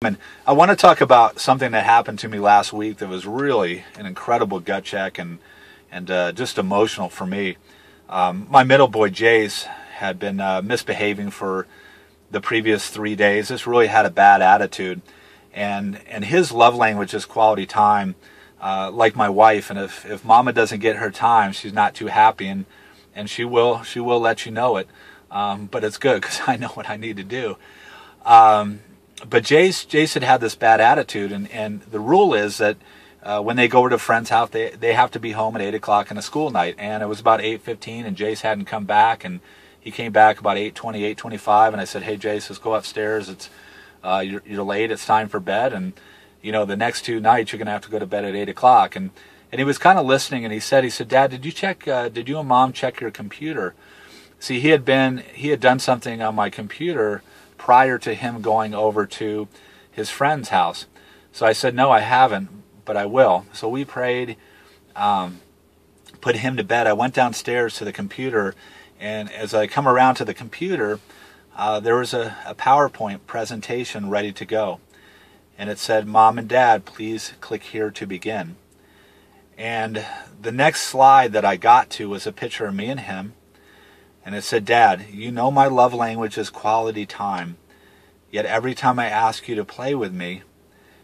And I want to talk about something that happened to me last week that was really an incredible gut check and just emotional for me. My middle boy Jace had been misbehaving for the previous 3 days. Just really had a bad attitude, and his love language is quality time, like my wife. And if Mama doesn't get her time, she's not too happy, and she will let you know it. But it's good because I know what I need to do. But Jace had this bad attitude, and the rule is that when they go over to a friend's house, they have to be home at 8 o'clock on a school night. And it was about 8:15, and Jace hadn't come back, and he came back about 8:20, 8:25, and I said, "Hey Jace, let's go upstairs. It's you're late. It's time for bed, and the next 2 nights you're gonna have to go to bed at 8 o'clock." And he was kind of listening, and he said, "Dad, did you and Mom check your computer?" See, he had done something on my computer prior to him going over to his friend's house. So I said, "No, I haven't, but I will." So we prayed, put him to bed. I went downstairs to the computer, and as I come around to the computer, there was a PowerPoint presentation ready to go. And it said, "Mom and Dad, please click here to begin." And the next slide that I got to was a picture of me and him. And it said, "Dad, you know my love language is quality time. Yet every time I ask you to play with me,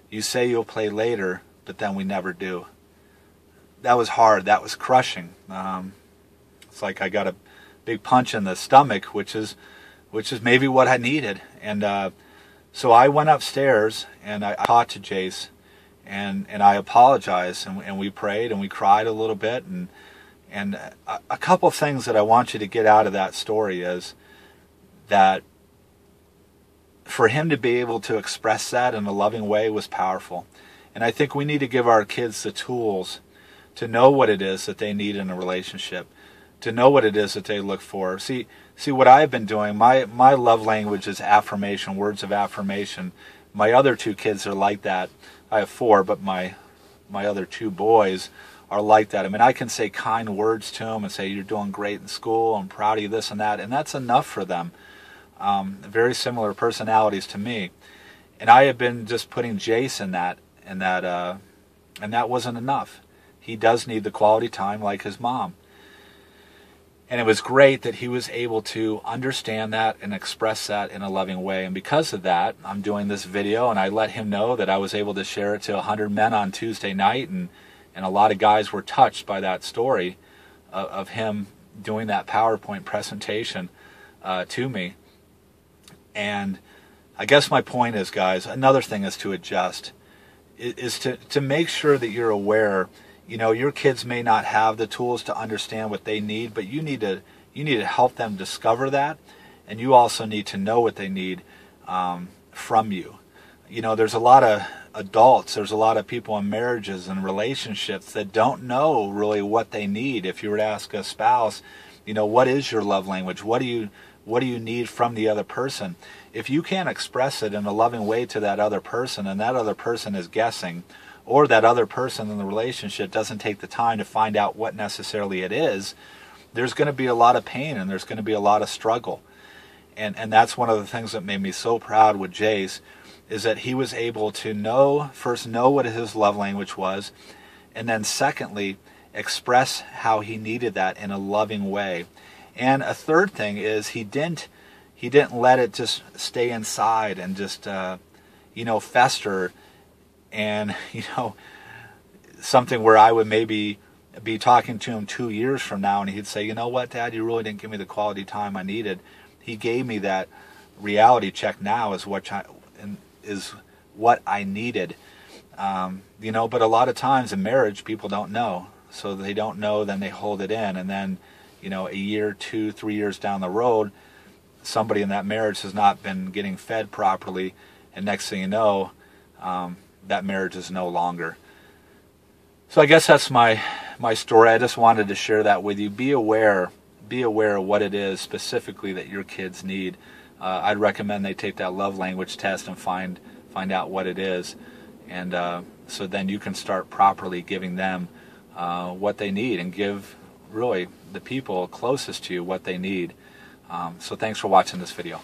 you say you'll play later, but then we never do." That was hard. That was crushing. It's like I got a big punch in the stomach, which is maybe what I needed. And so I went upstairs and I talked to Jace, and I apologized, and we prayed and we cried a little bit. And a couple of things that I want you to get out of that story is that for him to be able to express that in a loving way was powerful. And I think we need to give our kids the tools to know what it is that they need in a relationship, to know what it is that they look for. See what I've been doing, my love language is affirmation, words of affirmation. My other 2 kids are like that. I have 4, but my other 2 boys are like that. I mean, I can say kind words to them and say, "You're doing great in school, I'm proud of you," this and that, and that's enough for them. Very similar personalities to me. And I have been just putting Jace in that, and that wasn't enough. He does need the quality time like his mom. And it was great that he was able to understand that and express that in a loving way. And because of that, I'm doing this video, and I let him know that I was able to share it to 100 men on Tuesday night, and a lot of guys were touched by that story of him doing that PowerPoint presentation to me. And I guess my point is, guys, another thing is to adjust, is to make sure that you're aware. Your kids may not have the tools to understand what they need, but you need to help them discover that, and you also need to know what they need from you. There's a lot of adults, there's a lot of people in marriages and relationships that don't know really what they need. If you were to ask a spouse, what is your love language? What do you need from the other person? If you can't express it in a loving way to that other person, and that other person is guessing, or that other person in the relationship doesn't take the time to find out what necessarily it is, there's going to be a lot of pain, and there's going to be a lot of struggle. And that's one of the things that made me so proud with Jace, is that he was able to first know what his love language was, and then secondly, express how he needed that in a loving way. And a third thing is he didn't let it just stay inside and just fester, and something where I would maybe be talking to him 2 years from now, and he'd say, "You know what, Dad, you really didn't give me the quality time I needed." He gave me that reality check now is what I needed. But a lot of times in marriage, people don't know. So they don't know, then they hold it in. And then, a year, 2, 3 years down the road, somebody in that marriage has not been getting fed properly. And next thing you know, that marriage is no longer. So I guess that's my story. I just wanted to share that with you. Be aware of what it is specifically that your kids need. I'd recommend they take that love language test and find out what it is, and so then you can start properly giving them what they need, and give really the people closest to you what they need. So thanks for watching this video.